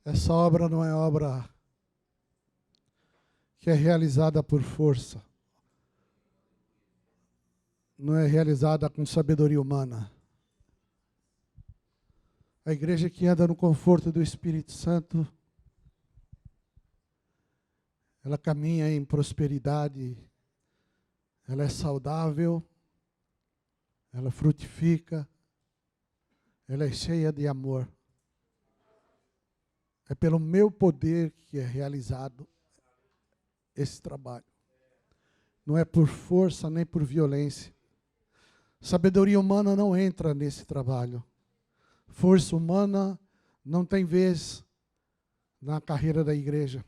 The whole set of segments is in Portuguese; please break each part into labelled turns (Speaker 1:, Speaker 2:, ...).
Speaker 1: Essa obra não é obra que é realizada por força. Não é realizada com sabedoria humana. A igreja que anda no conforto do Espírito Santo, ela caminha em prosperidade, ela é saudável, ela frutifica, ela é cheia de amor. É pelo meu poder que é realizado esse trabalho. Não é por força nem por violência. Sabedoria humana não entra nesse trabalho. Força humana não tem vez na carreira da igreja.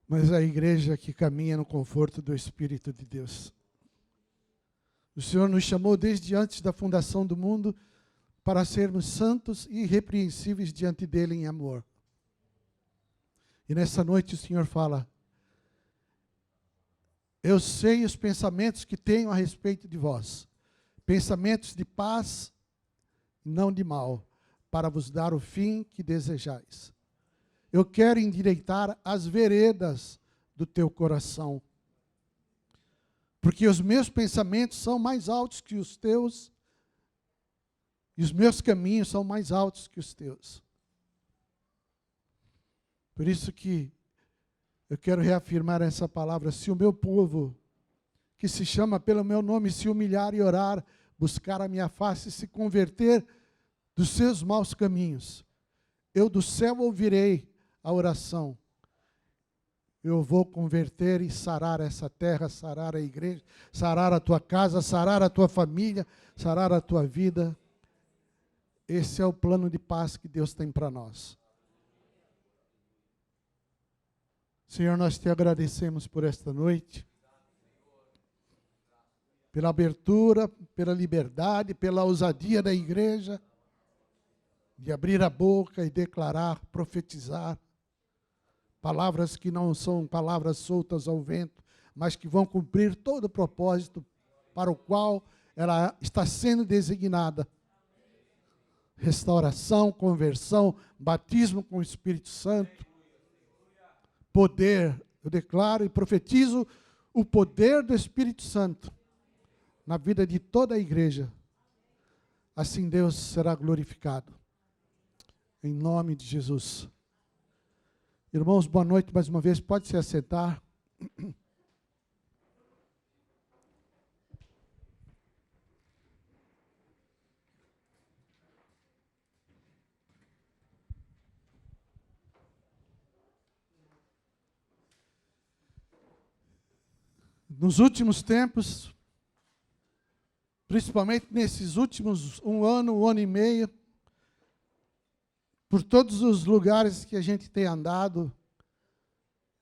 Speaker 1: Mas a igreja que caminha no conforto do Espírito de Deus. O Senhor nos chamou desde antes da fundação do mundo para sermos santos e irrepreensíveis diante dele em amor. E nessa noite o Senhor fala: eu sei os pensamentos que tenho a respeito de vós, pensamentos de paz, não de mal, para vos dar o fim que desejais. Eu quero endireitar as veredas do teu coração, porque os meus pensamentos são mais altos que os teus, e os meus caminhos são mais altos que os teus. Por isso que eu quero reafirmar essa palavra: se o meu povo, que se chama pelo meu nome, se humilhar e orar, buscar a minha face e se converter dos seus maus caminhos, eu do céu ouvirei a oração. Eu vou converter e sarar essa terra, sarar a igreja, sarar a tua casa, sarar a tua família, sarar a tua vida. Esse é o plano de paz que Deus tem para nós. Senhor, nós te agradecemos por esta noite, pela abertura, pela liberdade, pela ousadia da igreja, de abrir a boca e declarar, profetizar, palavras que não são palavras soltas ao vento, mas que vão cumprir todo o propósito para o qual ela está sendo designada. Restauração, conversão, batismo com o Espírito Santo, poder. Eu declaro e profetizo o poder do Espírito Santo na vida de toda a igreja. Assim Deus será glorificado. Em nome de Jesus. Irmãos, boa noite mais uma vez. Pode se assentar. Nos últimos tempos, principalmente nesses últimos um ano e meio, por todos os lugares que a gente tem andado,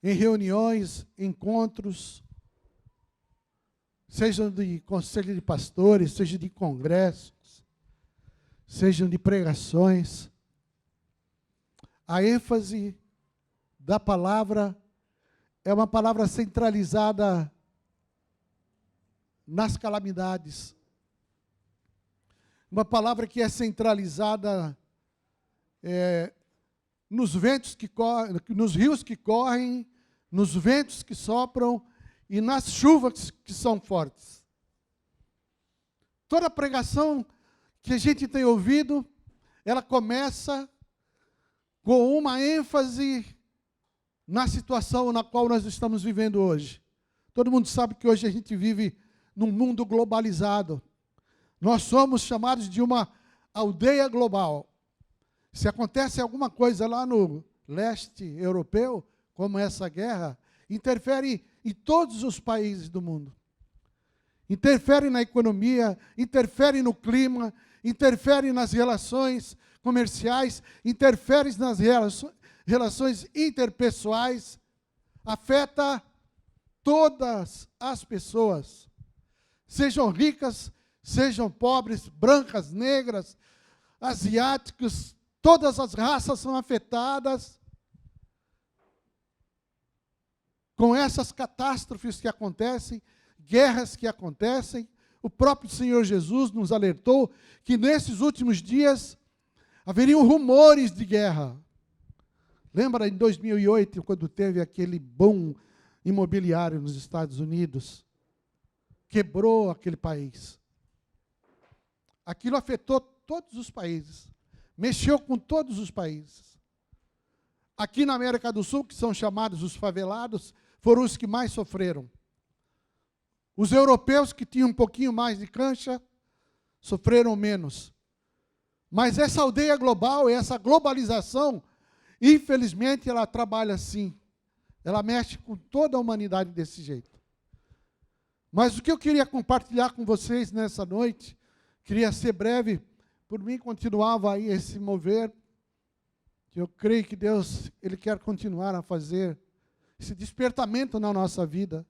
Speaker 1: em reuniões, encontros, sejam de conselho de pastores, sejam de congressos, sejam de pregações, a ênfase da palavra é uma palavra centralizada nas calamidades. Uma palavra que é centralizada nos ventos que correm, nos rios que correm, nos ventos que sopram e nas chuvas que são fortes. Toda pregação que a gente tem ouvido, ela começa com uma ênfase na situação na qual nós estamos vivendo hoje. Todo mundo sabe que hoje a gente vive num mundo globalizado. Nós somos chamados de uma aldeia global. Se acontece alguma coisa lá no leste europeu, como essa guerra, interfere em todos os países do mundo. Interfere na economia, interfere no clima, interfere nas relações comerciais, interfere nas relações interpessoais, afeta todas as pessoas, sejam ricas, sejam pobres, brancas, negras, asiáticos, todas as raças são afetadas com essas catástrofes que acontecem, guerras que acontecem. O próprio Senhor Jesus nos alertou que nesses últimos dias Haveriam rumores de guerra. Lembra em 2008, quando teve aquele boom imobiliário nos Estados Unidos? Quebrou aquele país. Aquilo afetou todos os países. Mexeu com todos os países. Aqui na América do Sul, que são chamados os favelados, foram os que mais sofreram. Os europeus, que tinham um pouquinho mais de cancha, sofreram menos. Mas essa aldeia global, essa globalização, infelizmente, ela trabalha assim. Ela mexe com toda a humanidade desse jeito. Mas o que eu queria compartilhar com vocês nessa noite, queria ser breve, por mim continuava aí esse mover, que eu creio que Deus, Ele quer continuar a fazer esse despertamento na nossa vida,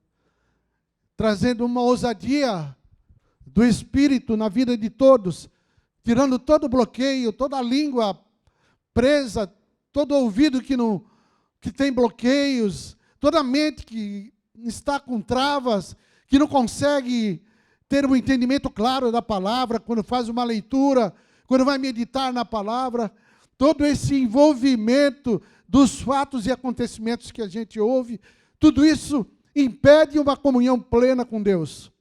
Speaker 1: trazendo uma ousadia do Espírito na vida de todos, tirando todo bloqueio, toda a língua presa, todo ouvido que tem bloqueios, toda mente que está com travas, que não consegue ter um entendimento claro da palavra, quando faz uma leitura, quando vai meditar na palavra, todo esse envolvimento dos fatos e acontecimentos que a gente ouve, tudo isso impede uma comunhão plena com Deus.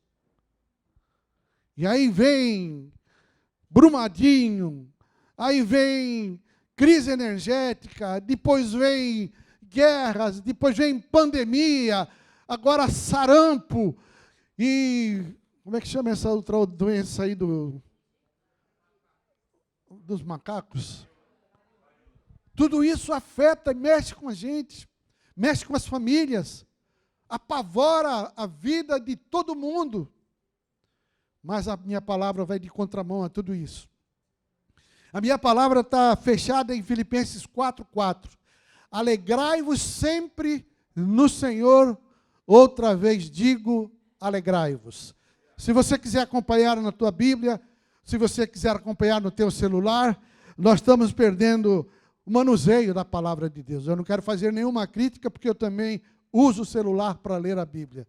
Speaker 1: E aí vem Brumadinho, aí vem crise energética, depois vem guerras, depois vem pandemia, agora sarampo, e como é que chama essa outra doença aí dos macacos? Tudo isso afeta e mexe com a gente, mexe com as famílias, apavora a vida de todo mundo. Mas a minha palavra vai de contramão a tudo isso. A minha palavra está fechada em Filipenses 4:4. Alegrai-vos sempre no Senhor, outra vez digo, alegrai-vos. Se você quiser acompanhar na tua Bíblia, se você quiser acompanhar no teu celular, nós estamos perdendo o manuseio da palavra de Deus. Eu não quero fazer nenhuma crítica, porque eu também uso o celular para ler a Bíblia.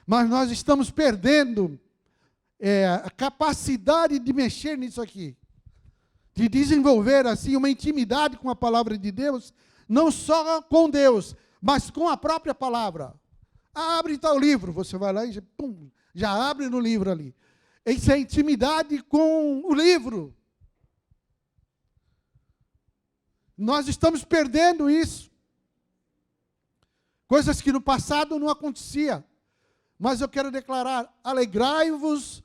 Speaker 1: Mas nós estamos perdendo a capacidade de mexer nisso aqui, de desenvolver assim uma intimidade com a palavra de Deus, não só com Deus, mas com a própria palavra. Abre tal livro, você vai lá e já abre no livro ali. Isso é intimidade com o livro. Nós estamos perdendo isso. Coisas que no passado não acontecia. Mas eu quero declarar, alegrai-vos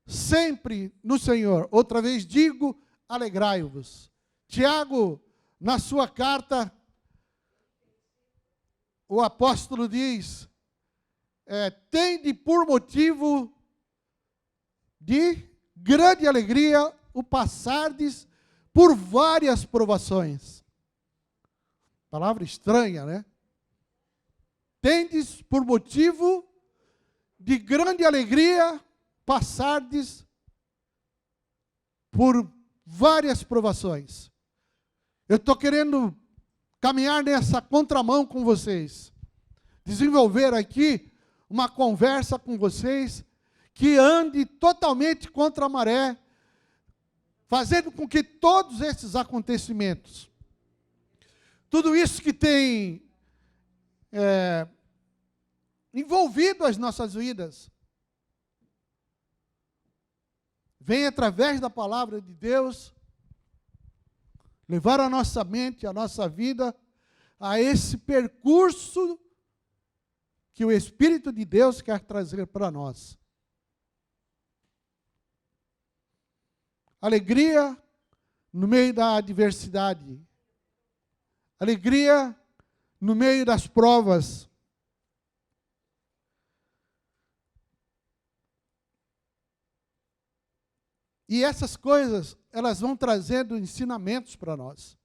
Speaker 1: sempre no Senhor. Outra vez digo, alegrai-vos. Tiago, na sua carta, o apóstolo diz, tende por motivo de grande alegria o passardes por várias provações. Palavra estranha, né? Tendes por motivo de grande alegria passardes por várias provações. Eu estou querendo caminhar nessa contramão com vocês. Desenvolver aqui uma conversa com vocês que ande totalmente contra a maré, fazendo com que todos esses acontecimentos, tudo isso que tem envolvido as nossas vidas, vem através da palavra de Deus, levar a nossa mente, a nossa vida, a esse percurso que o Espírito de Deus quer trazer para nós. Alegria no meio da adversidade. Alegria no meio das provas. E essas coisas, elas vão trazendo ensinamentos para nós.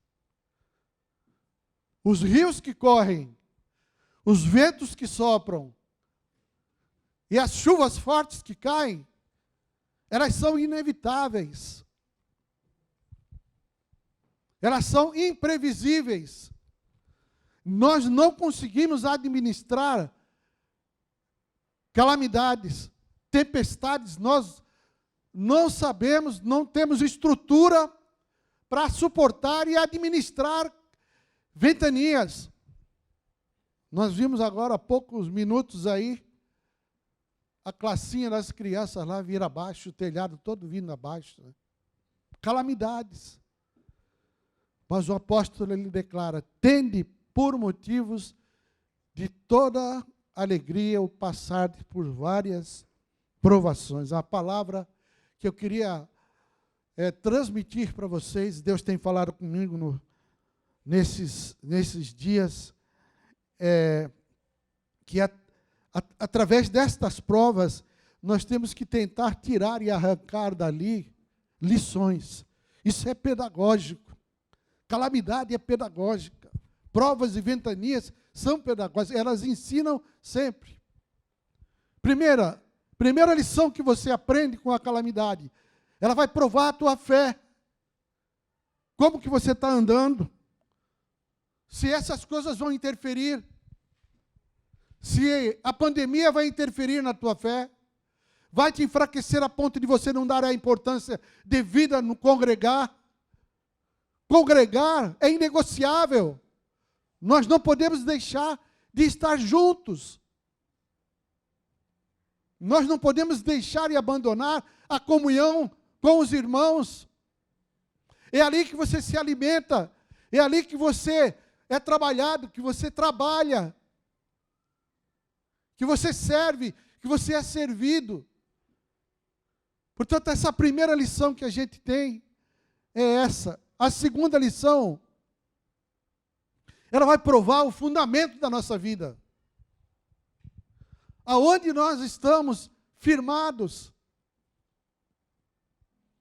Speaker 1: Os rios que correm, os ventos que sopram e as chuvas fortes que caem, elas são inevitáveis. Elas são imprevisíveis. Nós não conseguimos administrar calamidades, tempestades. Nós não sabemos, não temos estrutura para suportar e administrar ventanias. Nós vimos agora há poucos minutos aí, a classinha das crianças lá vir abaixo, o telhado todo vindo abaixo. Né? Calamidades. Mas o apóstolo, ele declara, tende por motivos de toda alegria o passar por várias provações. A palavra que eu queria transmitir para vocês, Deus tem falado comigo nesses dias, que através destas provas, nós temos que tentar tirar e arrancar dali lições. Isso é pedagógico. Calamidade é pedagógica. Provas e ventanias são pedagógicas. Elas ensinam sempre. Primeira lição que você aprende com a calamidade, ela vai provar a tua fé. Como que você está andando? Se essas coisas vão interferir. Se a pandemia vai interferir na tua fé, vai te enfraquecer a ponto de você não dar a importância devida no congregar. Congregar é inegociável. Nós não podemos deixar de estar juntos. Nós não podemos deixar e abandonar a comunhão com os irmãos. É ali que você se alimenta. É ali que você é trabalhado, que você trabalha. Que você serve, que você é servido. Portanto, essa primeira lição que a gente tem é essa. A segunda lição, ela vai provar o fundamento da nossa vida. Aonde nós estamos firmados.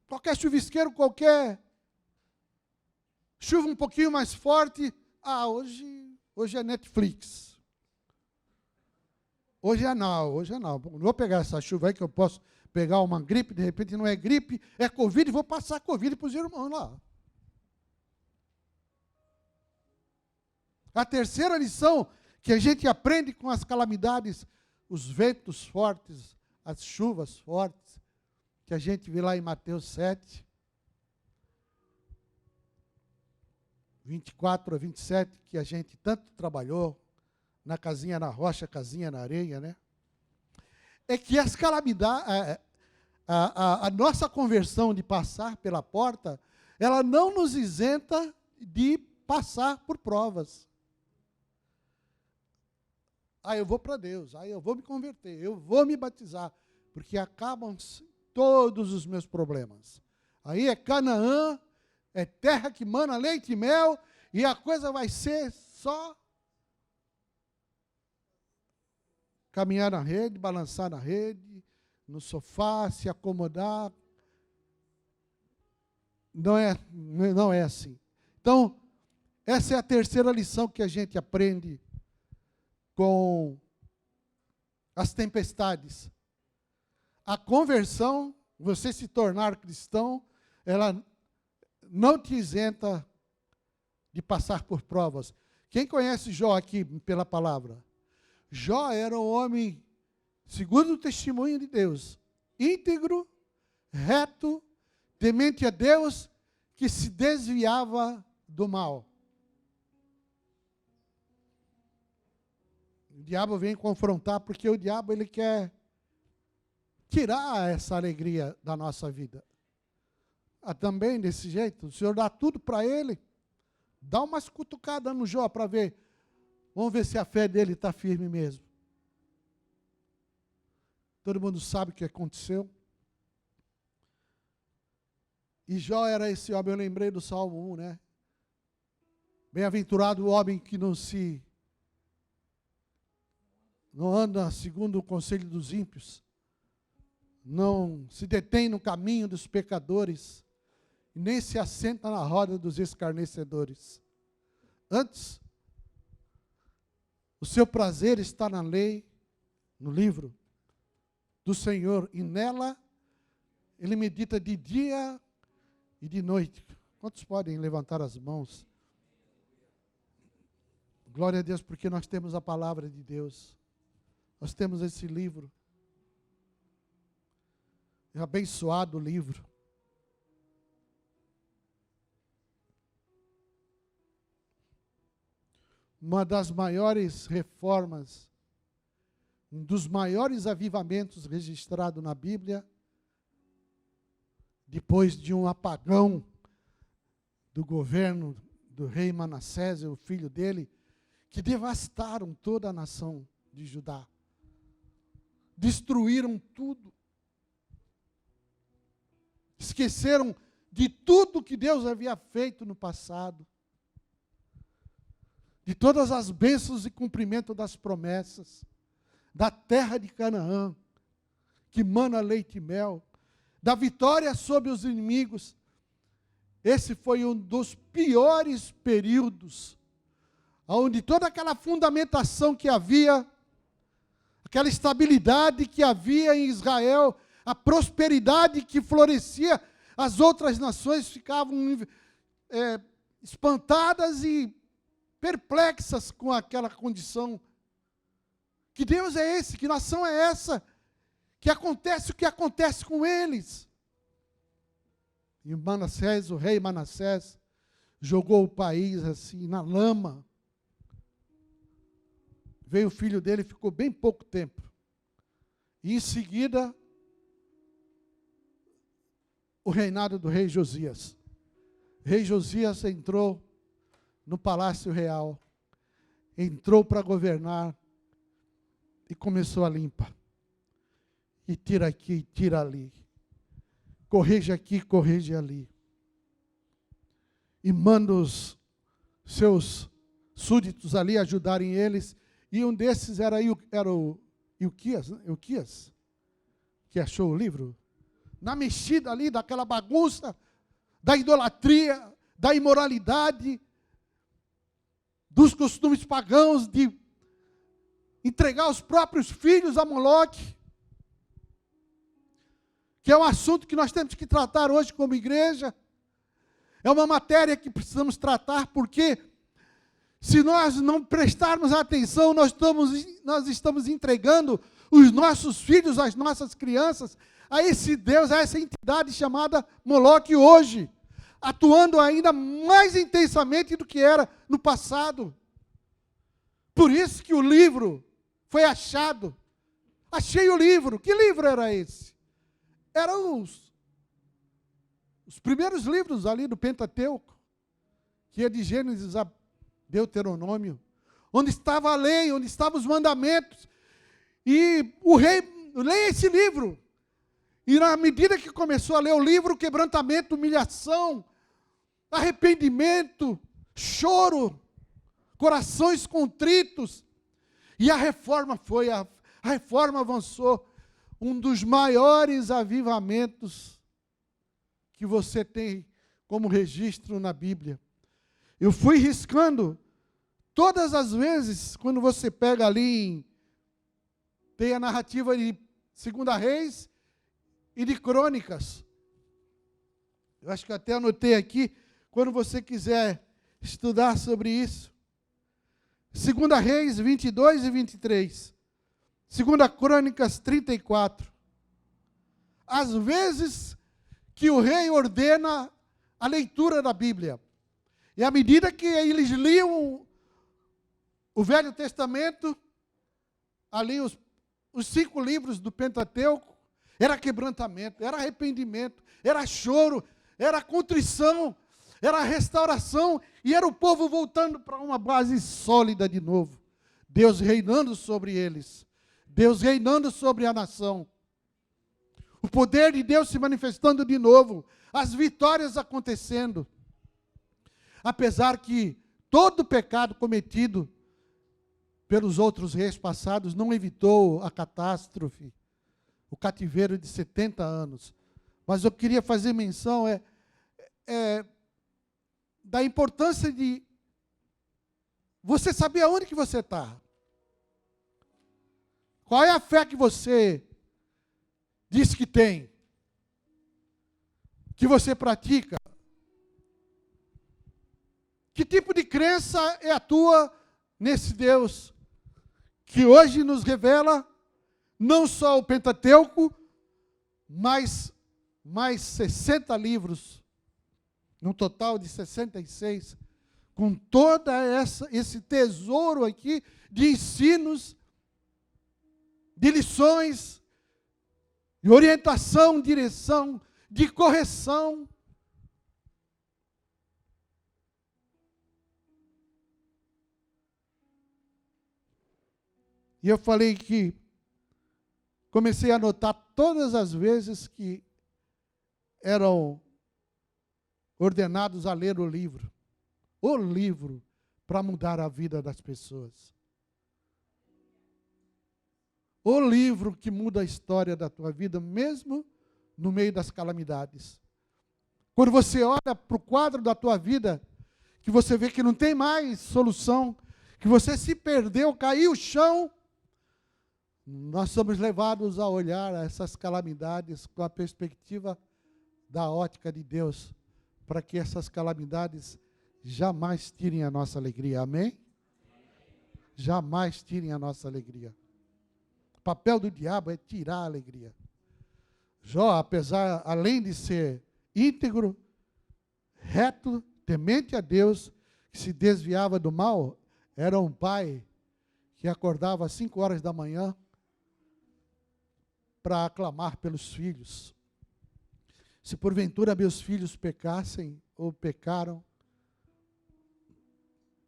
Speaker 1: Qualquer chuvisqueiro, qualquer chuva um pouquinho mais forte, hoje é Netflix. Hoje é não. Não vou pegar essa chuva aí que eu posso pegar uma gripe, de repente não é gripe, é Covid, e vou passar Covid para os irmãos lá. A terceira lição que a gente aprende com as calamidades, os ventos fortes, as chuvas fortes, que a gente vê lá em Mateus 7, 24 a 27, que a gente tanto trabalhou, na casinha na rocha, casinha na areia, né? É que as calamidades, a nossa conversão de passar pela porta, ela não nos isenta de passar por provas. Eu vou para Deus, eu vou me converter, eu vou me batizar, porque acabam todos os meus problemas. Aí é Canaã, é terra que mana leite e mel, e a coisa vai ser só caminhar na rede, balançar na rede, no sofá, se acomodar. Não é assim. Então, essa é a terceira lição que a gente aprende com as tempestades. A conversão, você se tornar cristão, ela não te isenta de passar por provas. Quem conhece Jó aqui pela palavra? Jó era um homem, segundo o testemunho de Deus, íntegro, reto, temente a Deus, que se desviava do mal. O diabo vem confrontar, porque o diabo ele quer tirar essa alegria da nossa vida. Também desse jeito, o Senhor dá tudo para ele, dá umas cutucadas no Jó para ver, vamos ver se a fé dele está firme mesmo. Todo mundo sabe o que aconteceu. E Jó era esse homem, eu lembrei do Salmo 1, né? Bem-aventurado o homem que não anda segundo o conselho dos ímpios, não se detém no caminho dos pecadores, nem se assenta na roda dos escarnecedores. Antes, o seu prazer está na lei, no livro do Senhor, e nela ele medita de dia e de noite. Quantos podem levantar as mãos? Glória a Deus, porque nós temos a palavra de Deus. Nós temos esse livro. É um abençoado livro. uma das maiores reformas, um dos maiores avivamentos registrados na Bíblia, depois de um apagão do governo do rei Manassés, o filho dele, que devastaram toda a nação de Judá. Destruíram tudo. Esqueceram de tudo que Deus havia feito no passado. De todas as bênçãos e cumprimento das promessas. Da terra de Canaã, que mana leite e mel. Da vitória sobre os inimigos. Esse foi um dos piores períodos, onde toda aquela fundamentação que havia, aquela estabilidade que havia em Israel, a prosperidade que florescia, as outras nações ficavam espantadas e perplexas com aquela condição. Que Deus é esse? Que nação é essa? Que acontece o que acontece com eles? E Manassés, o rei Manassés, jogou o país assim na lama. Veio o filho dele, ficou bem pouco tempo. E em seguida, o reinado do rei Josias. O rei Josias entrou no palácio real, entrou para governar e começou a limpa. E tira aqui, tira ali. Corrige aqui, corrige ali. E manda os seus súditos ali ajudarem eles. E um desses era o Ilquias, que achou o livro. Na mexida ali, daquela bagunça, da idolatria, da imoralidade, dos costumes pagãos, de entregar os próprios filhos a Moloque, que é um assunto que nós temos que tratar hoje como igreja. É uma matéria que precisamos tratar, porque se nós não prestarmos atenção, nós estamos entregando os nossos filhos, as nossas crianças, a esse Deus, a essa entidade chamada Moloque hoje, atuando ainda mais intensamente do que era no passado. Por isso que o livro foi achado. Achei o livro. Que livro era esse? Eram os primeiros livros ali do Pentateuco, que é de Gênesis a Deuteronômio, onde estava a lei, onde estavam os mandamentos. E o rei lê esse livro. E na medida que começou a ler o livro, quebrantamento, humilhação, arrependimento, choro, corações contritos. E a reforma a reforma avançou. Um dos maiores avivamentos que você tem como registro na Bíblia. Eu fui riscando todas as vezes, quando você pega ali, tem a narrativa de 2 Reis e de Crônicas. Eu acho que até anotei aqui, quando você quiser estudar sobre isso. 2 Reis 22 e 23. 2 Crônicas 34. Às vezes que o rei ordena a leitura da Bíblia. E à medida que eles liam o Velho Testamento, ali os 5 livros do Pentateuco, era quebrantamento, era arrependimento, era choro, era contrição, era restauração, e era o povo voltando para uma base sólida de novo. Deus reinando sobre eles. Deus reinando sobre a nação. O poder de Deus se manifestando de novo. As vitórias acontecendo. Apesar que todo pecado cometido pelos outros reis passados não evitou a catástrofe, o cativeiro de 70 anos. Mas eu queria fazer menção da importância de você saber aonde que você está. Qual é a fé que você diz que tem? Que você pratica? Que tipo de crença é a tua nesse Deus que hoje nos revela não só o Pentateuco, mas mais 60 livros, num total de 66, com toda esse tesouro aqui de ensinos, de lições, de orientação, direção, de correção. E eu falei que comecei a anotar todas as vezes que eram ordenados a ler o livro para mudar a vida das pessoas. O livro que muda a história da tua vida, mesmo no meio das calamidades. Quando você olha para o quadro da tua vida, que você vê que não tem mais solução, que você se perdeu, caiu o chão, nós somos levados a olhar essas calamidades com a perspectiva da ótica de Deus, para que essas calamidades jamais tirem a nossa alegria. Amém? Jamais tirem a nossa alegria. O papel do diabo é tirar a alegria. Jó, além de ser íntegro, reto, temente a Deus, que se desviava do mal, era um pai que acordava às 5 horas da manhã para aclamar pelos filhos. Se porventura meus filhos pecassem ou pecaram,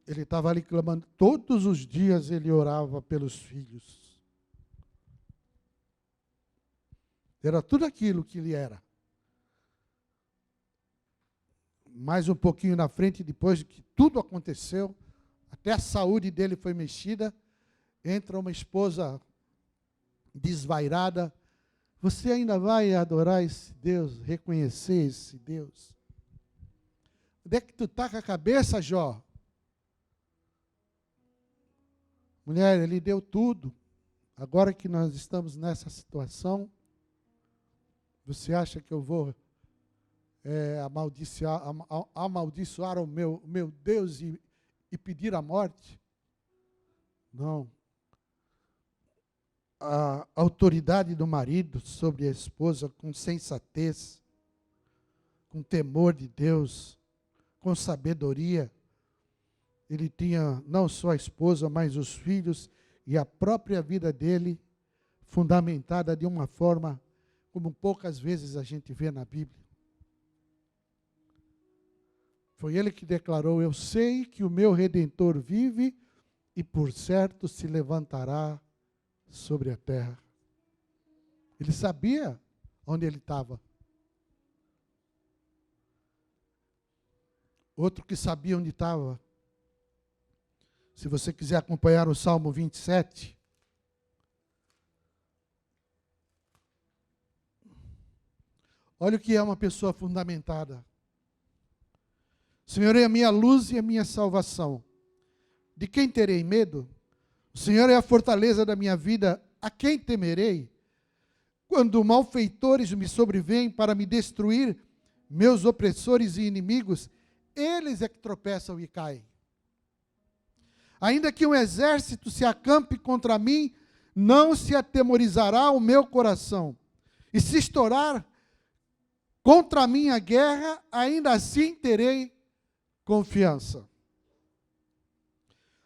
Speaker 1: ele estava ali clamando. Todos os dias ele orava pelos filhos. Era tudo aquilo que ele era. Mais um pouquinho na frente, depois que tudo aconteceu, até a saúde dele foi mexida, entra uma esposa desvairada. Você ainda vai adorar esse Deus, reconhecer esse Deus? Onde é que tu está com a cabeça, Jó? Mulher, ele deu tudo. Agora que nós estamos nessa situação, você acha que eu vou amaldiçoar o meu Deus e pedir a morte? Não. A autoridade do marido sobre a esposa com sensatez, com temor de Deus, com sabedoria. Ele tinha não só a esposa, mas os filhos e a própria vida dele fundamentada de uma forma como poucas vezes a gente vê na Bíblia. Foi ele que declarou: eu sei que o meu Redentor vive e por certo se levantará sobre a terra. Ele sabia onde ele estava. Outro que sabia onde estava. Se você quiser acompanhar o Salmo 27, olha o que é uma pessoa fundamentada. O Senhor é a minha luz e a minha salvação. De quem terei medo? O Senhor é a fortaleza da minha vida, a quem temerei? Quando malfeitores me sobrevêm para me destruir, meus opressores e inimigos, eles é que tropeçam e caem. Ainda que um exército se acampe contra mim, não se atemorizará o meu coração. E se estourar contra mim a guerra, ainda assim terei confiança.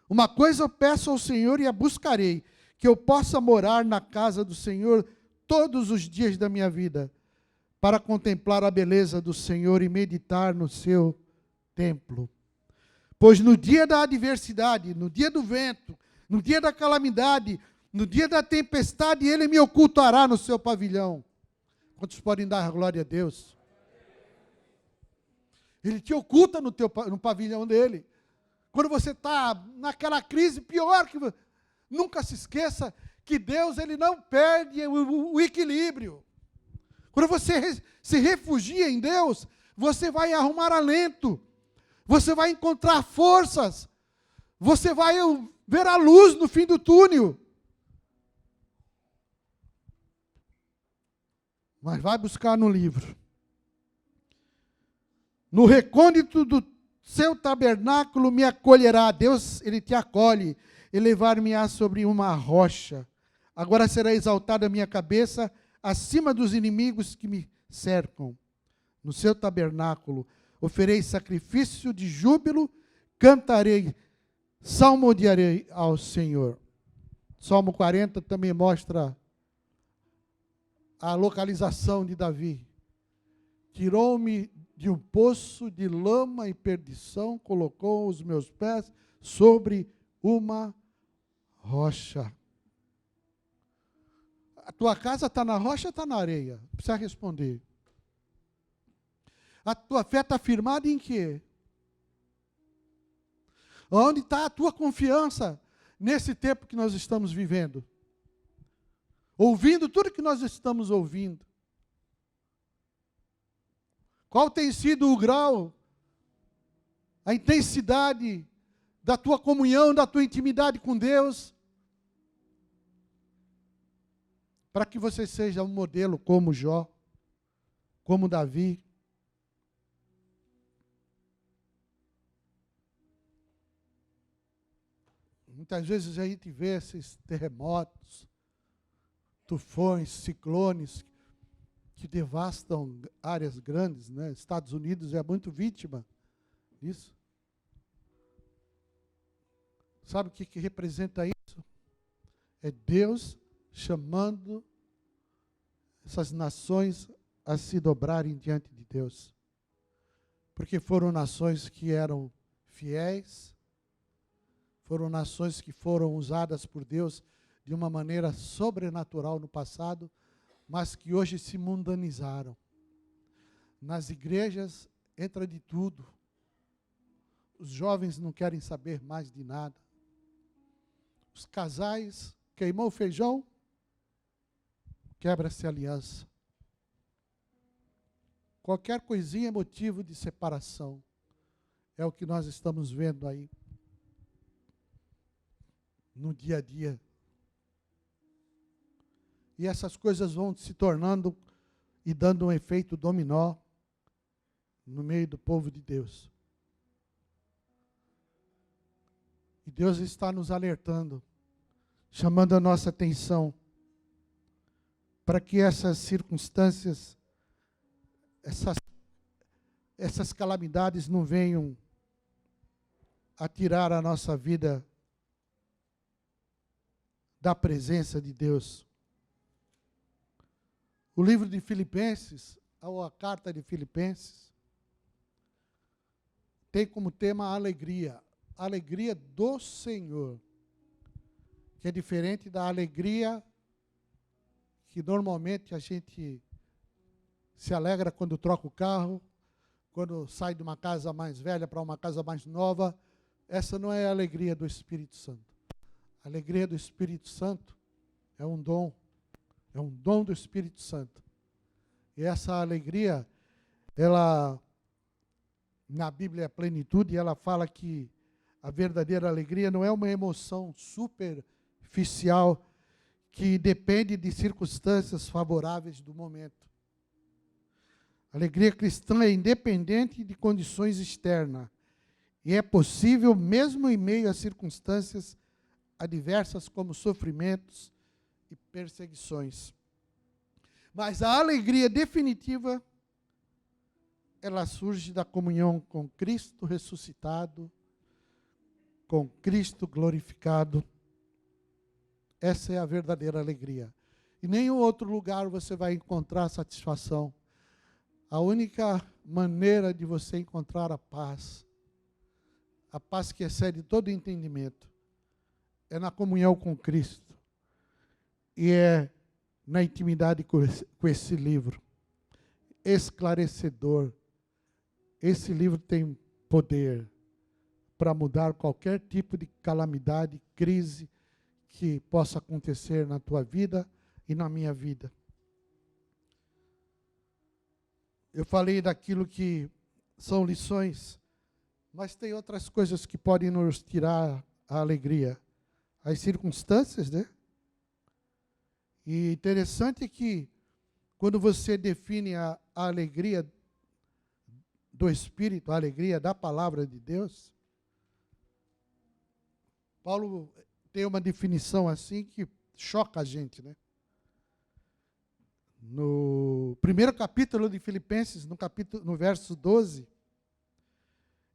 Speaker 1: Uma coisa eu peço ao Senhor e a buscarei, que eu possa morar na casa do Senhor todos os dias da minha vida, para contemplar a beleza do Senhor e meditar no seu templo. Pois no dia da adversidade, no dia do vento, no dia da calamidade, no dia da tempestade, Ele me ocultará no seu pavilhão. Quantos podem dar glória a Deus? Ele te oculta no pavilhão dele. Quando você está naquela crise pior, nunca se esqueça que Deus ele não perde o equilíbrio. Quando você se refugia em Deus, você vai arrumar alento, você vai encontrar forças, você vai ver a luz no fim do túnel. Mas vai buscar no livro. No recôndito do seu tabernáculo me acolherá. Deus, Ele te acolhe. Elevar-me-á sobre uma rocha. Agora será exaltada a minha cabeça acima dos inimigos que me cercam. No seu tabernáculo oferei sacrifício de júbilo, cantarei, salmodiarei ao Senhor. Salmo 40 também mostra a localização de Davi. Tirou-me de um poço de lama e perdição, colocou os meus pés sobre uma rocha. A tua casa está na rocha ou está na areia? Precisa responder. A tua fé está firmada em quê? Onde está a tua confiança nesse tempo que nós estamos vivendo? Ouvindo tudo que nós estamos ouvindo. Qual tem sido o grau, a intensidade da tua comunhão, da tua intimidade com Deus? Para que você seja um modelo como Jó, como Davi. Muitas vezes a gente vê esses terremotos, tufões, ciclones, que devastam áreas grandes, né? Estados Unidos é muito vítima disso. Sabe o que representa isso? É Deus chamando essas nações a se dobrarem diante de Deus. Porque foram nações que eram fiéis, foram nações que foram usadas por Deus de uma maneira sobrenatural no passado, mas que hoje se mundanizaram. Nas igrejas entra de tudo. Os jovens não querem saber mais de nada. Os casais, queimou o feijão, quebra-se a aliança. Qualquer coisinha é motivo de separação. É o que nós estamos vendo aí no dia a dia. E essas coisas vão se tornando e dando um efeito dominó no meio do povo de Deus. E Deus está nos alertando, chamando a nossa atenção para que essas circunstâncias, essas calamidades não venham a tirar a nossa vida da presença de Deus. O livro de Filipenses, ou a carta de Filipenses, tem como tema a alegria do Senhor, que é diferente da alegria que normalmente a gente se alegra quando troca o carro, quando sai de uma casa mais velha para uma casa mais nova. Essa não é a alegria do Espírito Santo. A alegria do Espírito Santo é um dom do Espírito Santo. E essa alegria, ela, na Bíblia é plenitude, ela fala que a verdadeira alegria não é uma emoção superficial que depende de circunstâncias favoráveis do momento. A alegria cristã é independente de condições externas e é possível mesmo em meio a circunstâncias adversas como sofrimentos e perseguições. Mas a alegria definitiva, ela surge da comunhão com Cristo ressuscitado, com Cristo glorificado. Essa é a verdadeira alegria. Em nenhum outro lugar você vai encontrar satisfação. A única maneira de você encontrar a paz que excede todo entendimento, é na comunhão com Cristo. E é na intimidade com esse livro. Esclarecedor. Esse livro tem poder para mudar qualquer tipo de calamidade, crise que possa acontecer na tua vida e na minha vida. Eu falei daquilo que são lições, mas tem outras coisas que podem nos tirar a alegria. As circunstâncias, né? E interessante é que, quando você define a alegria do Espírito, a alegria da palavra de Deus, Paulo tem uma definição assim que choca a gente, né? No primeiro capítulo de Filipenses, no verso 12,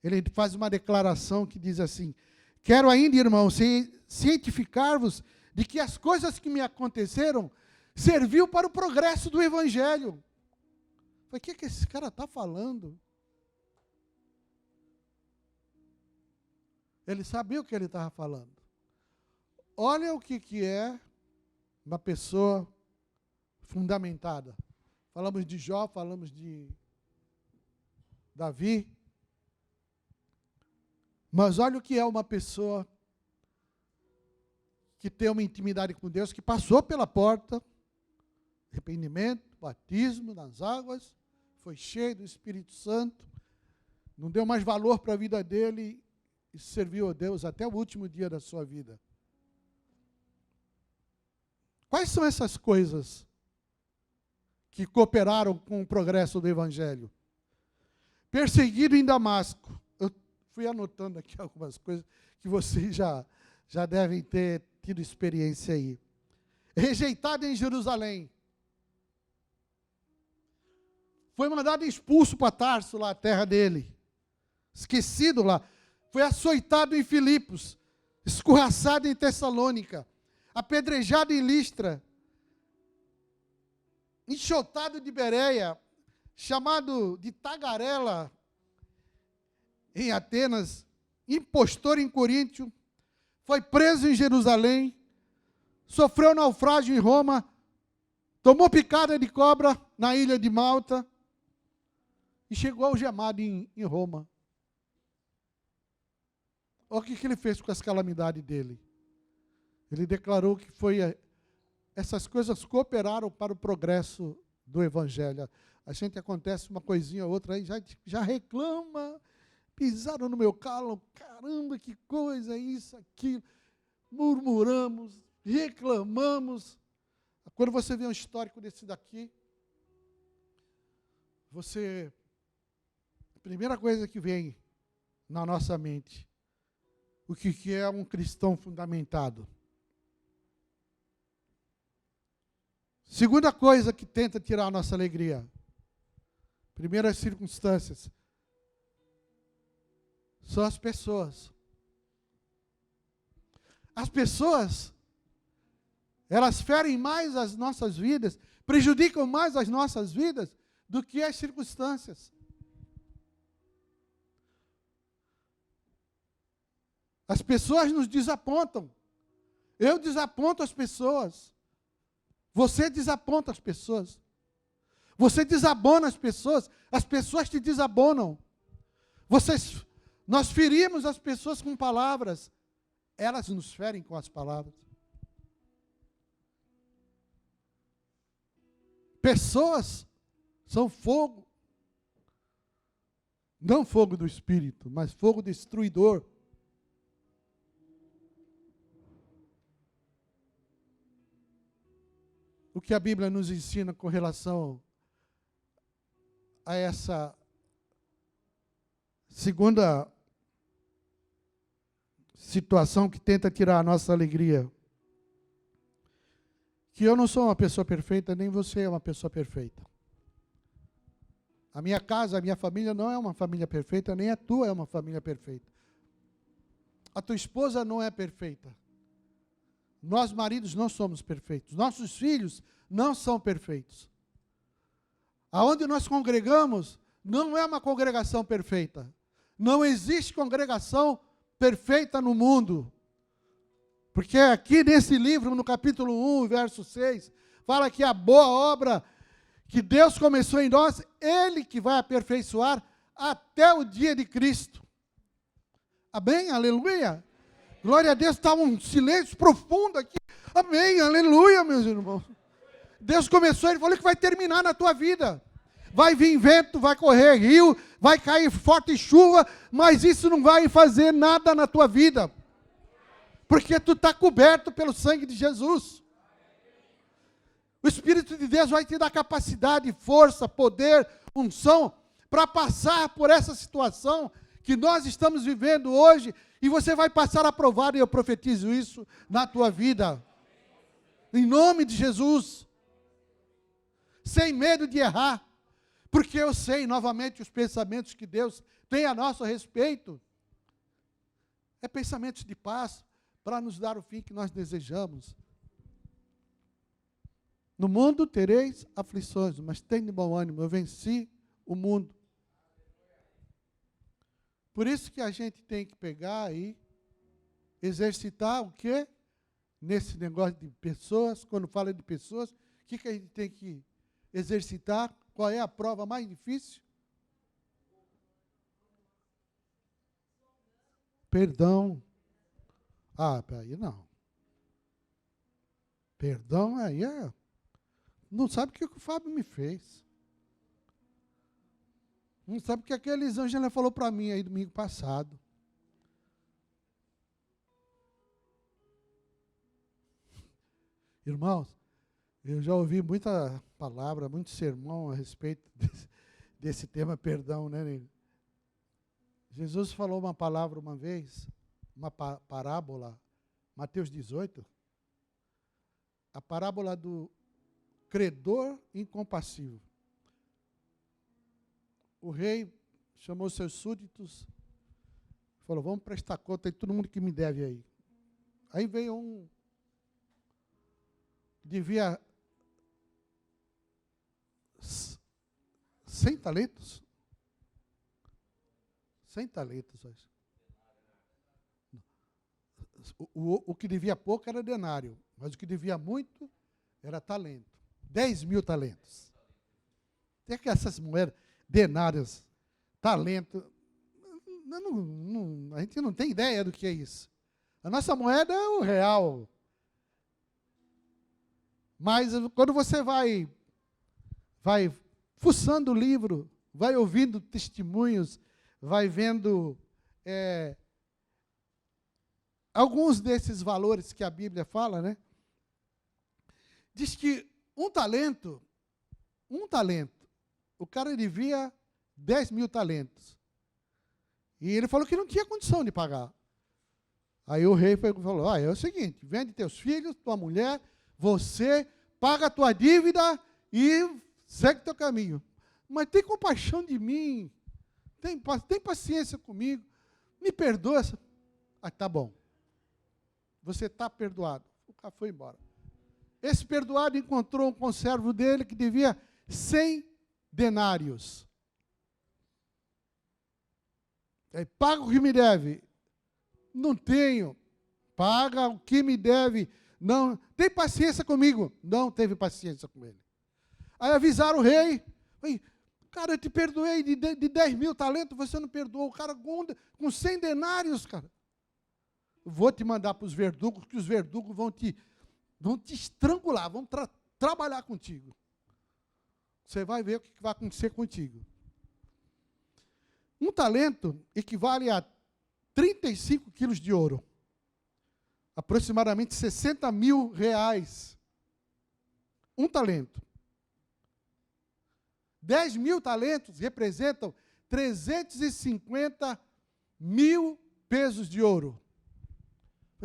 Speaker 1: ele faz uma declaração que diz assim: quero ainda, irmãos, cientificar-vos de que as coisas que me aconteceram serviu para o progresso do Evangelho. O que esse cara está falando? Ele sabia o que ele estava falando. Olha o que é uma pessoa fundamentada. Falamos de Jó, falamos de Davi. Mas olha o que é uma pessoa que tem uma intimidade com Deus, que passou pela porta, arrependimento, batismo nas águas, foi cheio do Espírito Santo, não deu mais valor para a vida dele e serviu a Deus até o último dia da sua vida. Quais são essas coisas que cooperaram com o progresso do Evangelho? Perseguido em Damasco. Eu fui anotando aqui algumas coisas que vocês já devem ter tido experiência aí. Rejeitado em Jerusalém. Foi mandado expulso para Tarso, lá a terra dele. Esquecido lá. Foi açoitado em Filipos. Escorraçado em Tessalônica. Apedrejado em Listra. Enxotado de Bereia. Chamado de tagarela em Atenas. Impostor em Coríntio. Foi preso em Jerusalém. Sofreu naufrágio em Roma. Tomou picada de cobra na ilha de Malta. E chegou algemado em Roma. Olha o que ele fez com as calamidades dele. Ele declarou que essas coisas cooperaram para o progresso do Evangelho. A gente acontece uma coisinha ou outra aí, já reclama, pisaram no meu calo, caramba, que coisa, isso, aquilo. Murmuramos, reclamamos. Quando você vê um histórico desse daqui, a primeira coisa que vem na nossa mente, o que é um cristão fundamentado? Segunda coisa que tenta tirar a nossa alegria. Primeiras circunstâncias. São as pessoas. As pessoas, elas ferem mais as nossas vidas, prejudicam mais as nossas vidas do que as circunstâncias. As pessoas nos desapontam. Eu desaponto as pessoas. Você desaponta as pessoas. Você desabona as pessoas te desabonam. Nós ferimos as pessoas com palavras, elas nos ferem com as palavras. Pessoas são fogo, não fogo do Espírito, mas fogo destruidor. O que a Bíblia nos ensina com relação a essa segunda situação que tenta tirar a nossa alegria? Que eu não sou uma pessoa perfeita, nem você é uma pessoa perfeita. A minha casa, a minha família não é uma família perfeita, nem a tua é uma família perfeita. A tua esposa não é perfeita. Nós, maridos, não somos perfeitos. Nossos filhos não são perfeitos. Aonde nós congregamos, não é uma congregação perfeita. Não existe congregação perfeita no mundo. Porque aqui nesse livro, no capítulo 1, verso 6, fala que a boa obra que Deus começou em nós, Ele que vai aperfeiçoar até o dia de Cristo. Amém? Aleluia? Glória a Deus, está um silêncio profundo aqui. Amém, aleluia, meus irmãos. Deus começou, Ele falou que vai terminar na tua vida. Vai vir vento, vai correr rio, vai cair forte chuva, mas isso não vai fazer nada na tua vida. Porque tu está coberto pelo sangue de Jesus. O Espírito de Deus vai te dar capacidade, força, poder, unção, para passar por essa situação que nós estamos vivendo hoje, e você vai passar aprovado, e eu profetizo isso na tua vida. Em nome de Jesus. Sem medo de errar. porque eu sei novamente os pensamentos que Deus tem a nosso respeito. É pensamentos de paz para nos dar o fim que nós desejamos. No mundo tereis aflições, mas tem de bom ânimo, eu venci o mundo. Por isso que a gente tem que pegar e exercitar o quê? Nesse negócio de pessoas, quando fala de pessoas, o que a gente tem que exercitar? Qual é a prova mais difícil? Perdão. Ah, aí não. Perdão aí é... Não sabe o que o Fábio me fez. Não sabe o que aquele Elisângela falou para mim aí domingo passado. Irmãos, eu já ouvi muita palavra, muito sermão a respeito desse tema perdão, né? Jesus falou uma palavra uma vez, uma parábola, Mateus 18, a parábola do credor incompassivo. O rei chamou seus súditos, falou, vamos prestar conta de todo mundo que me deve aí. Aí veio um, devia 100 talentos. 100 talentos, acho. O que devia pouco era denário, mas o que devia muito era talento. 10.000 talentos. Tem que essas moedas, denários, talento, a gente não tem ideia do que é isso. A nossa moeda é o real. Mas quando você vai fuçando o livro, vai ouvindo testemunhos, vai vendo alguns desses valores que a Bíblia fala, né? Diz que um talento, o cara devia 10.000 talentos. E ele falou que não tinha condição de pagar. Aí o rei falou, é o seguinte, vende teus filhos, tua mulher, você paga a tua dívida e segue teu caminho. Mas tem compaixão de mim, tem paciência comigo, me perdoa. Ah, tá bom. Você está perdoado. O cara foi embora. Esse perdoado encontrou um conservo dele que devia 100 denários. Paga o que me deve. Não tenho. Paga o que me deve. Não. Tem paciência comigo? Não teve paciência com ele. Aí avisaram o rei. Cara, eu te perdoei de 10.000 talentos, você não perdoou. O cara com 100 denários, cara. Vou te mandar para os verdugos, que os verdugos vão te estrangular, vão trabalhar contigo. Você vai ver o que vai acontecer contigo. Um talento equivale a 35 quilos de ouro. Aproximadamente 60 mil reais. Um talento. 10.000 talentos representam 350 mil pesos de ouro.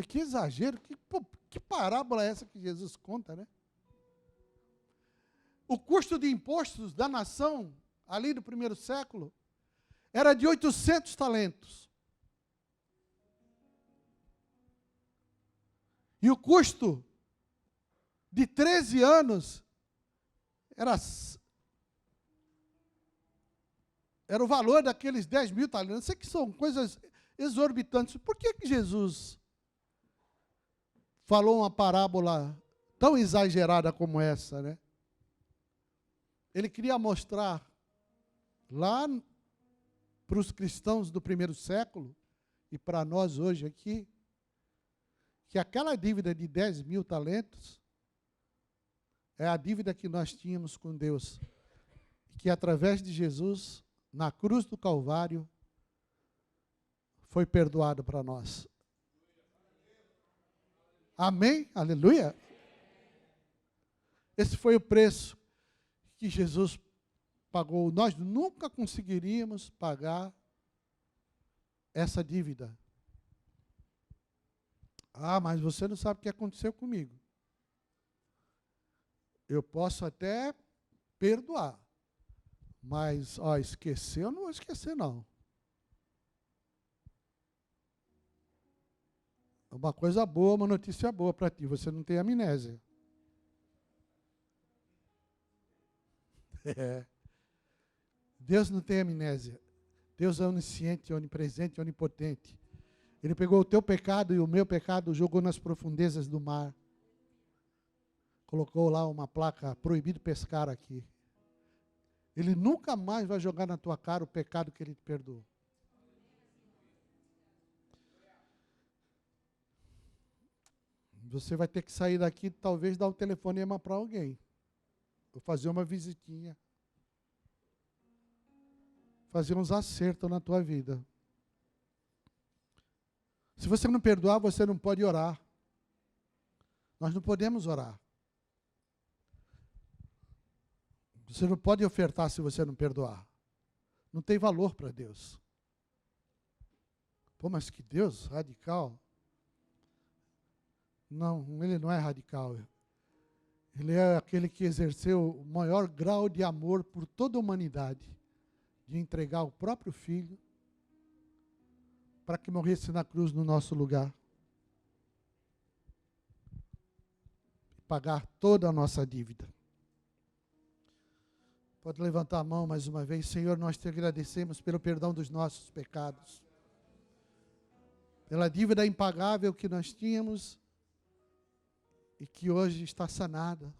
Speaker 1: Que exagero, que parábola é essa que Jesus conta, né? O custo de impostos da nação, ali do primeiro século, era de 800 talentos. E o custo de 13 anos era o valor daqueles 10.000 talentos. Sei que são coisas exorbitantes. Por que Jesus falou uma parábola tão exagerada como essa, né? Ele queria mostrar lá para os cristãos do primeiro século e para nós hoje aqui, que aquela dívida de 10.000 talentos é a dívida que nós tínhamos com Deus, que através de Jesus, na cruz do Calvário, foi perdoado para nós. Amém? Aleluia? Esse foi o preço que Jesus pagou. Nós nunca conseguiríamos pagar essa dívida. Ah, mas você não sabe o que aconteceu comigo. Eu posso até perdoar, Mas, esquecer, eu não vou esquecer, não. Uma coisa boa, uma notícia boa para ti, você não tem amnésia. É. Deus não tem amnésia. Deus é onisciente, onipresente, onipotente. Ele pegou o teu pecado e o meu pecado, jogou nas profundezas do mar. Colocou lá uma placa, proibido pescar aqui. Ele nunca mais vai jogar na tua cara o pecado que ele te perdoou. Você vai ter que sair daqui, talvez dar um telefonema para alguém. Ou fazer uma visitinha. Fazer uns acertos na tua vida. Se você não perdoar, você não pode orar. Nós não podemos orar. Você não pode ofertar se você não perdoar. Não tem valor para Deus. Pô, mas que Deus radical. Não, ele não é radical. Ele é aquele que exerceu o maior grau de amor por toda a humanidade, de entregar o próprio Filho para que morresse na cruz no nosso lugar. Pagar toda a nossa dívida. Pode levantar a mão mais uma vez. Senhor, nós te agradecemos pelo perdão dos nossos pecados. Pela dívida impagável que nós tínhamos e que hoje está sanada.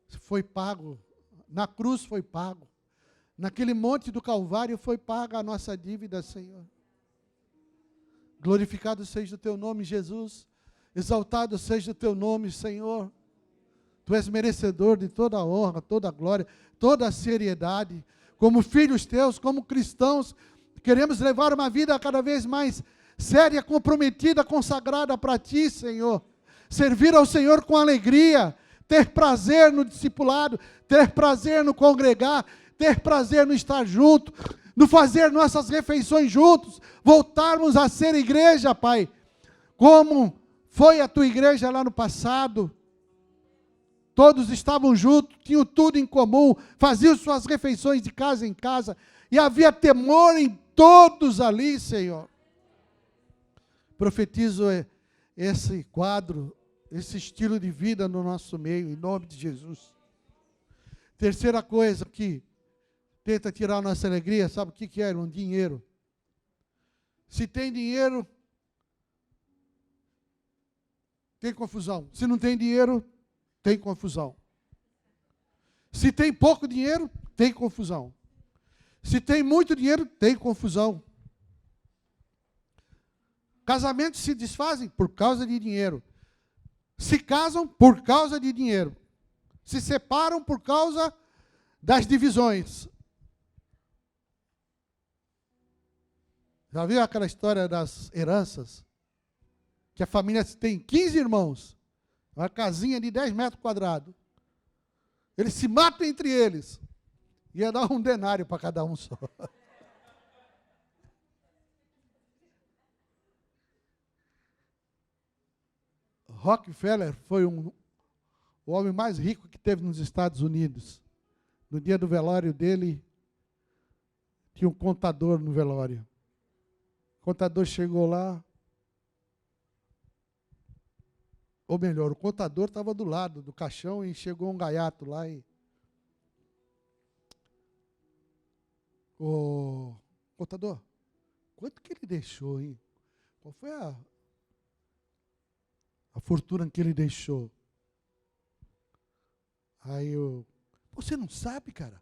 Speaker 1: Foi pago. Na cruz foi pago. Naquele monte do Calvário foi paga a nossa dívida, Senhor. Glorificado seja o teu nome, Jesus. Exaltado seja o teu nome, Senhor. Tu és merecedor de toda a honra, toda a glória, toda a seriedade. Como filhos teus, como cristãos, queremos levar uma vida cada vez mais séria, comprometida, consagrada para ti, Senhor. Servir ao Senhor com alegria, ter prazer no discipulado, ter prazer no congregar, ter prazer no estar junto, no fazer nossas refeições juntos, voltarmos a ser igreja, Pai, como foi a tua igreja lá no passado. Todos estavam juntos, tinham tudo em comum, faziam suas refeições de casa em casa, e havia temor em todos ali, Senhor. Profetizo esse quadro, esse estilo de vida no nosso meio, em nome de Jesus. Terceira coisa que tenta tirar a nossa alegria, sabe o que é? Um dinheiro. Se tem dinheiro, tem confusão. Se não tem dinheiro, tem confusão. Se tem pouco dinheiro, tem confusão. Se tem muito dinheiro, tem confusão. Casamentos se desfazem por causa de dinheiro. Se casam por causa de dinheiro. Se separam por causa das divisões. Já viu aquela história das heranças? Que a família tem 15 irmãos. Uma casinha de 10 metros quadrados. Eles se matam entre eles. Ia dar um denário para cada um só. Rockefeller foi o homem mais rico que teve nos Estados Unidos. No dia do velório dele, tinha um contador no velório. O contador chegou lá, ou melhor, o contador estava do lado do caixão e chegou um gaiato lá e... Ô, contador, quanto que ele deixou, hein? Qual foi a fortuna que ele deixou? Aí eu... Você não sabe, cara?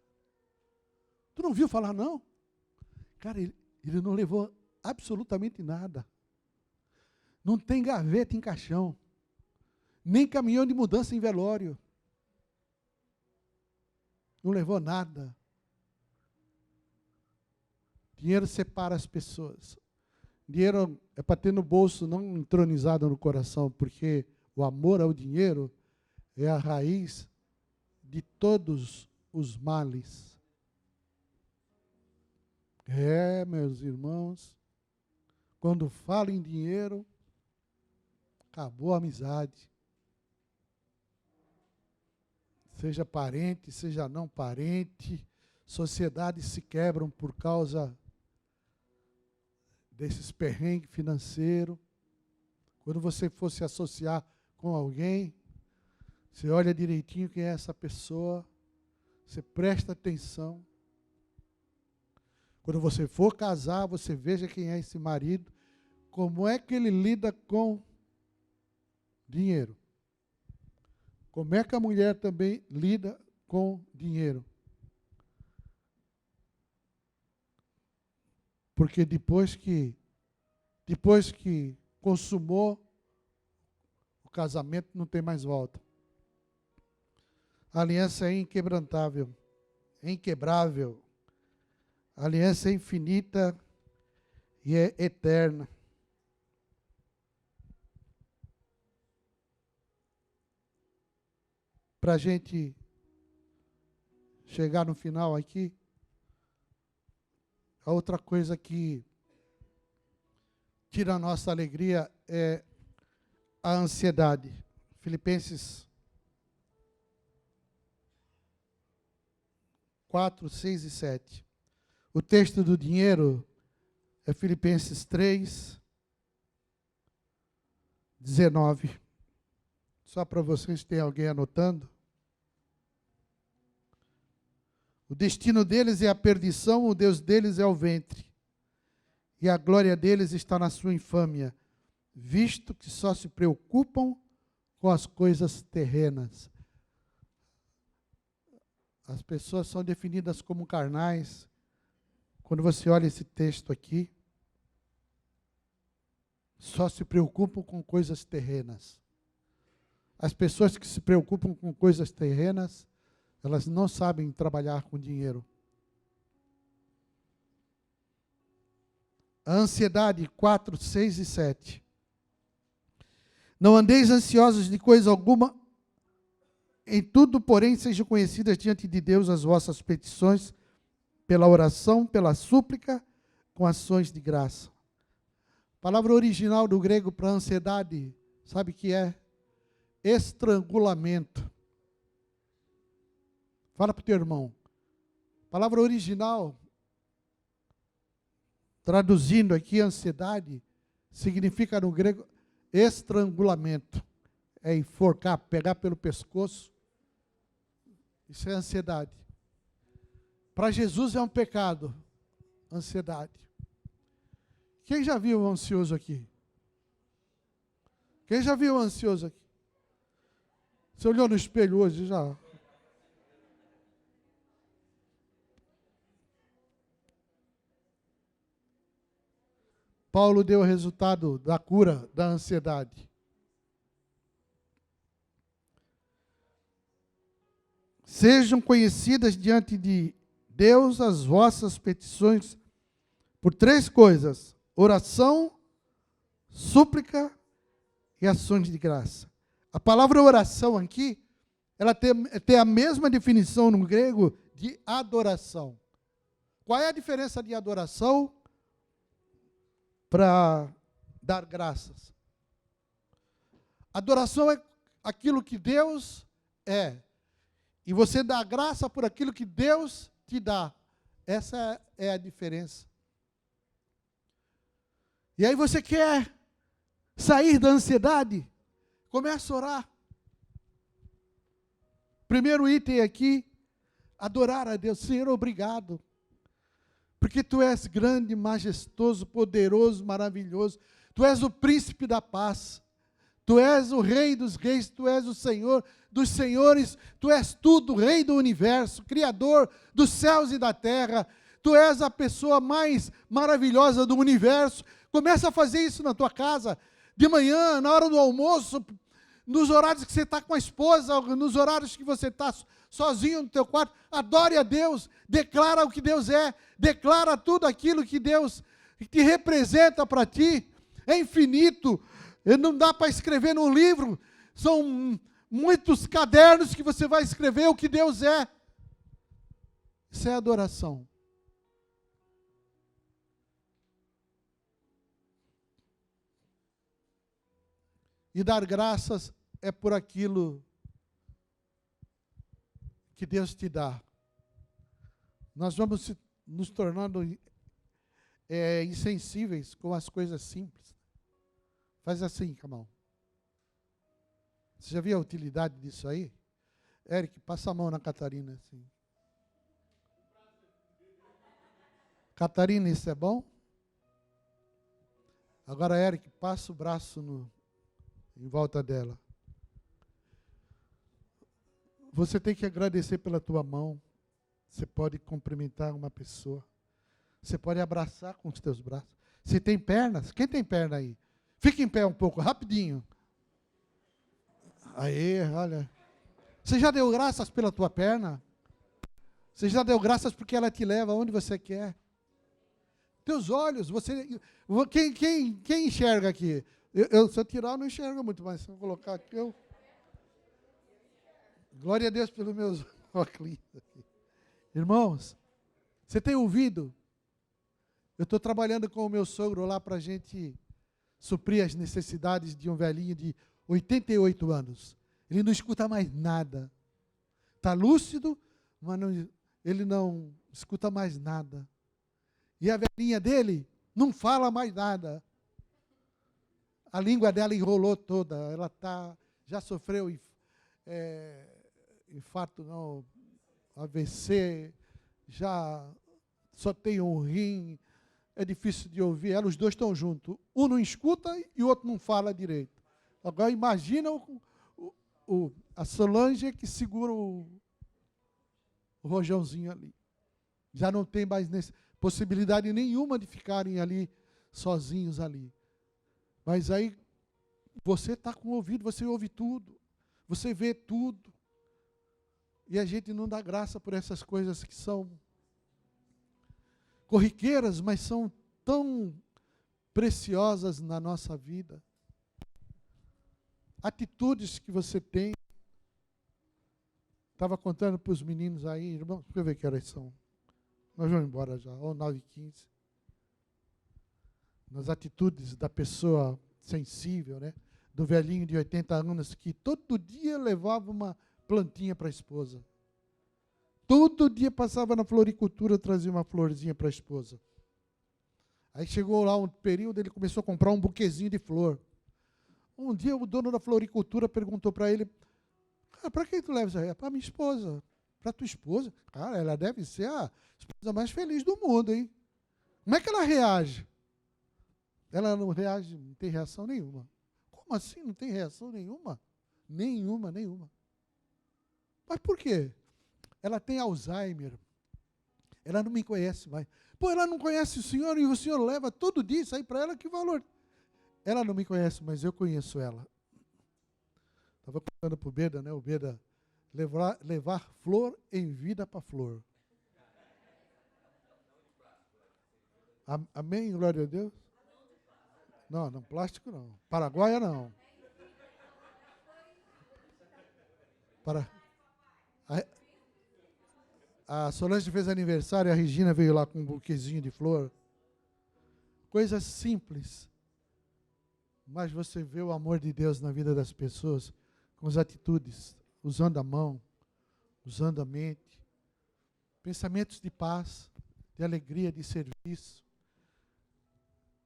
Speaker 1: Tu não viu falar, não? Cara, ele não levou absolutamente nada. Não tem gaveta em caixão. Nem caminhão de mudança em velório. Não levou nada. Dinheiro separa as pessoas. Dinheiro é para ter no bolso, não entronizado no coração, porque o amor ao dinheiro é a raiz de todos os males. Meus irmãos, quando falo em dinheiro, acabou a amizade. Seja parente, seja não parente, sociedades se quebram por causa desses perrengues financeiros. Quando você for se associar com alguém, você olha direitinho quem é essa pessoa, você presta atenção. Quando você for casar, você veja quem é esse marido, como é que ele lida com dinheiro. Como é que a mulher também lida com dinheiro. Porque depois que consumou o casamento, não tem mais volta. A aliança é inquebrantável, é inquebrável. A aliança é infinita e é eterna. Para a gente chegar no final aqui, a outra coisa que tira a nossa alegria é a ansiedade. Filipenses 4, 6 e 7. O texto do dinheiro é Filipenses 3, 19. Só para vocês, tem alguém anotando? O destino deles é a perdição, o Deus deles é o ventre. E a glória deles está na sua infâmia, visto que só se preocupam com as coisas terrenas. As pessoas são definidas como carnais. Quando você olha esse texto aqui, só se preocupam com coisas terrenas. As pessoas que se preocupam com coisas terrenas, elas não sabem trabalhar com dinheiro. A ansiedade, 4, 6 e 7. Não andeis ansiosos de coisa alguma, em tudo, porém, sejam conhecidas diante de Deus as vossas petições, pela oração, pela súplica, com ações de graça. A palavra original do grego para ansiedade, sabe o que é? Estrangulamento. Fala para o teu irmão. A palavra original, traduzindo aqui ansiedade, significa no grego estrangulamento. É enforcar, pegar pelo pescoço. Isso é ansiedade. Para Jesus é um pecado, ansiedade. Quem já viu um ansioso aqui? Quem já viu um ansioso aqui? Você olhou no espelho hoje já? Paulo deu o resultado da cura da ansiedade. Sejam conhecidas diante de Deus as vossas petições por 3 coisas: oração, súplica e ações de graça. A palavra oração aqui, ela tem a mesma definição no grego de adoração. Qual é a diferença de adoração para dar graças? Adoração é aquilo que Deus é. E você dá graça por aquilo que Deus te dá. Essa é a diferença. E aí você quer sair da ansiedade? Começa a orar. Primeiro item aqui, adorar a Deus. Senhor, obrigado. Porque Tu és grande, majestoso, poderoso, maravilhoso. Tu és o príncipe da paz. Tu és o rei dos reis, Tu és o Senhor dos senhores, Tu és tudo, rei do universo, criador dos céus e da terra. Tu és a pessoa mais maravilhosa do universo. Começa a fazer isso na tua casa, de manhã, na hora do almoço, nos horários que você está com a esposa, nos horários que você está sozinho no teu quarto. Adore a Deus, declara o que Deus é, declara tudo aquilo que Deus te representa para ti. É infinito, não dá para escrever num livro, são muitos cadernos que você vai escrever o que Deus é. Isso é adoração. E dar graças é por aquilo que Deus te dá. Nós vamos nos tornando insensíveis com as coisas simples. Faz assim, com a mão. Você já viu a utilidade disso aí? Eric, passa a mão na Catarina, assim. Catarina, isso é bom? Agora, Eric, passa o braço em volta dela. Você tem que agradecer pela tua mão. Você pode cumprimentar uma pessoa. Você pode abraçar com os teus braços. Se tem pernas, quem tem perna aí? Fica em pé um pouco, rapidinho. Aí, olha. Você já deu graças pela tua perna? Você já deu graças porque ela te leva aonde você quer? Teus olhos, quem enxerga aqui? Se eu tirar, eu não enxergo muito, mas se eu colocar aqui, glória a Deus pelos meus óculos aqui. Irmãos, você tem ouvido? Eu estou trabalhando com o meu sogro lá para a gente suprir as necessidades de um velhinho de 88 anos. Ele não escuta mais nada. Está lúcido, mas ele não escuta mais nada. E a velhinha dele não fala mais nada. A língua dela enrolou toda. Ela já sofreu infarto, não, AVC, já só tem um rim. É difícil de ouvir ela, os dois estão juntos. Um não escuta e o outro não fala direito. Agora imagina a Solange que segura o rojãozinho ali. Já não tem mais possibilidade nenhuma de ficarem ali sozinhos ali. Mas aí você está com o ouvido, você ouve tudo, você vê tudo. E a gente não dá graça por essas coisas que são corriqueiras, mas são tão preciosas na nossa vida. Atitudes que você tem. Estava contando para os meninos aí, irmãos, deixa eu ver que horas são. Nós vamos embora já, ou 9h15. Nas atitudes da pessoa sensível, né? Do velhinho de 80 anos que todo dia levava uma plantinha para a esposa. Todo dia passava na floricultura, trazia uma florzinha para a esposa. Aí chegou lá um período, ele começou a comprar um buquezinho de flor. Um dia o dono da floricultura perguntou para ele, cara, para quem tu leva isso aí? Para minha esposa. Para tua esposa? Cara, ela deve ser a esposa mais feliz do mundo, hein? Como é que ela reage? Ela não reage, não tem reação nenhuma. Como assim não tem reação nenhuma? Nenhuma. Mas por quê? Ela tem Alzheimer. Ela não me conhece mais. Pô, ela não conhece o senhor e o senhor leva todo dia isso aí para ela, que valor? Ela não me conhece, mas eu conheço ela. Estava contando para o Beda, né? O Beda levar flor em vida para flor. Amém? Glória a Deus? Não, plástico não. Paraguaia não. A Solange fez aniversário, a Regina veio lá com um buquezinho de flor. Coisas simples. Mas você vê o amor de Deus na vida das pessoas com as atitudes, usando a mão, usando a mente. Pensamentos de paz, de alegria, de serviço.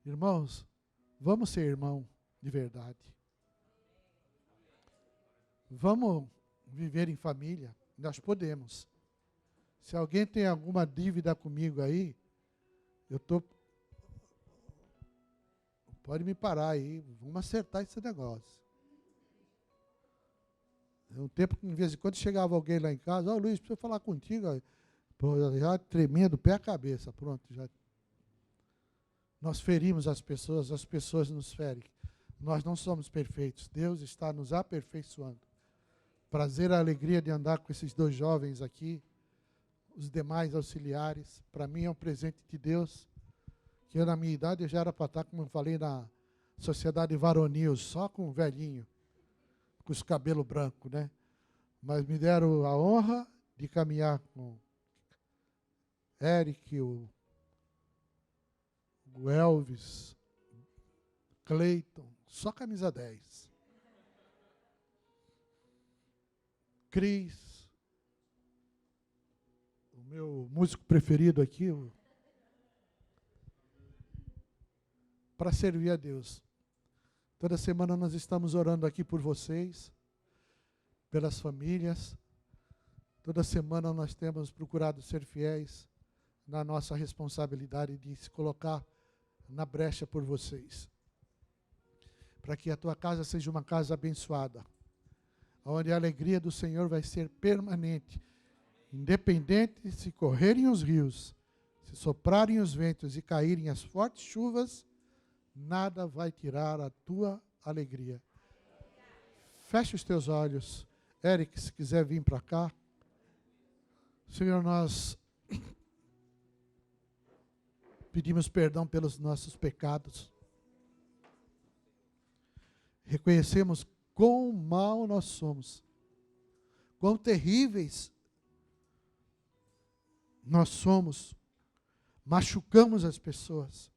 Speaker 1: Irmãos, vamos ser irmão de verdade. Vamos viver em família. Nós podemos. Se alguém tem alguma dívida comigo aí, pode me parar aí, vamos acertar esse negócio. Um tempo que, de vez em quando, chegava alguém lá em casa, Luiz, preciso falar contigo. Pô, já tremia do pé à cabeça, pronto. Nós ferimos as pessoas nos ferem. Nós não somos perfeitos, Deus está nos aperfeiçoando. Prazer, a alegria de andar com esses dois jovens aqui, os demais auxiliares. Para mim é um presente de Deus, que eu, na minha idade, eu já era para estar, como eu falei, na sociedade varonil, só com o velhinho, com os cabelos brancos, né? Mas me deram a honra de caminhar com Eric, o Elvis, Cleiton, só camisa 10. Cris, o meu músico preferido aqui, para servir a Deus. Toda semana nós estamos orando aqui por vocês, pelas famílias. Toda semana nós temos procurado ser fiéis na nossa responsabilidade de se colocar na brecha por vocês. Para que a tua casa seja uma casa abençoada, onde a alegria do Senhor vai ser permanente, independente se correrem os rios, se soprarem os ventos e caírem as fortes chuvas, nada vai tirar a tua alegria. Feche os teus olhos. Eric, se quiser vir para cá. Senhor, nós pedimos perdão pelos nossos pecados. Reconhecemos quão mal nós somos, quão terríveis nós somos, machucamos as pessoas.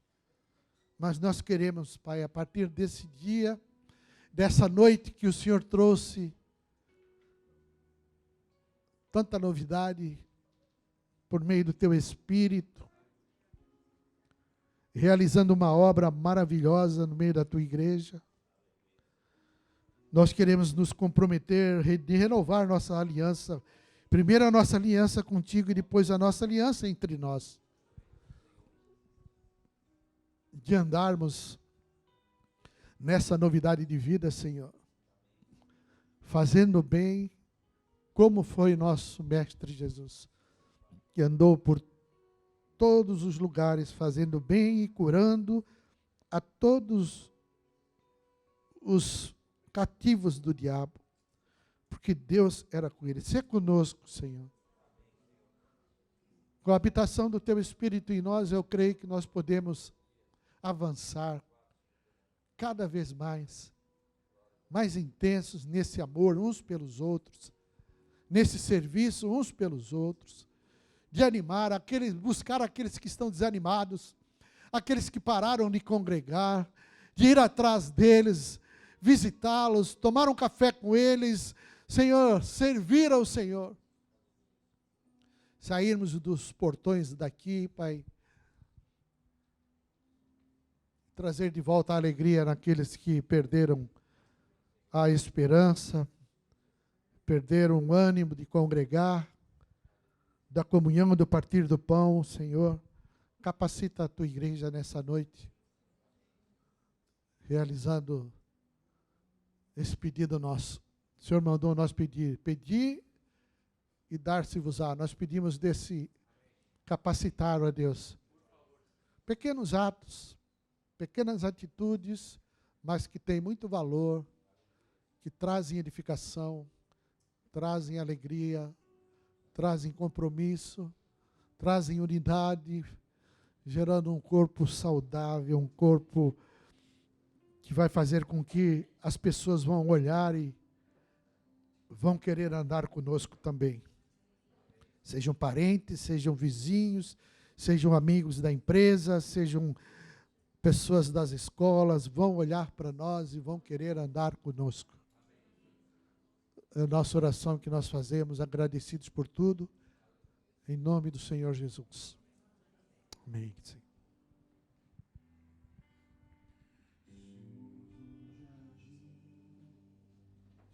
Speaker 1: Mas nós queremos, Pai, a partir desse dia, dessa noite que o Senhor trouxe tanta novidade por meio do Teu Espírito, realizando uma obra maravilhosa no meio da Tua igreja. Nós queremos nos comprometer de renovar nossa aliança, primeiro a nossa aliança contigo e depois a nossa aliança entre nós. De andarmos nessa novidade de vida, Senhor, fazendo bem, como foi nosso Mestre Jesus, que andou por todos os lugares, fazendo bem e curando a todos os cativos do diabo, porque Deus era com ele. Sê conosco, Senhor. Com a habitação do Teu Espírito em nós, eu creio que nós podemos avançar cada vez mais intensos nesse amor uns pelos outros, nesse serviço uns pelos outros, de animar buscar aqueles que estão desanimados, aqueles que pararam de congregar, de ir atrás deles, visitá-los, tomar um café com eles, Senhor, servir ao Senhor. Sairmos dos portões daqui, Pai, trazer de volta a alegria naqueles que perderam a esperança, perderam o ânimo de congregar, da comunhão, do partir do pão, Senhor. Capacita a Tua igreja nessa noite, realizando esse pedido nosso. O Senhor mandou nós pedir e dar-se-vos-á. Nós pedimos desse capacitar, ó Deus, pequenos atos, pequenas atitudes, mas que têm muito valor, que trazem edificação, trazem alegria, trazem compromisso, trazem unidade, gerando um corpo saudável, um corpo que vai fazer com que as pessoas vão olhar e vão querer andar conosco também. Sejam parentes, sejam vizinhos, sejam amigos da empresa, sejam pessoas das escolas, vão olhar para nós e vão querer andar conosco. É a nossa oração que nós fazemos, agradecidos por tudo, em nome do Senhor Jesus. Amém.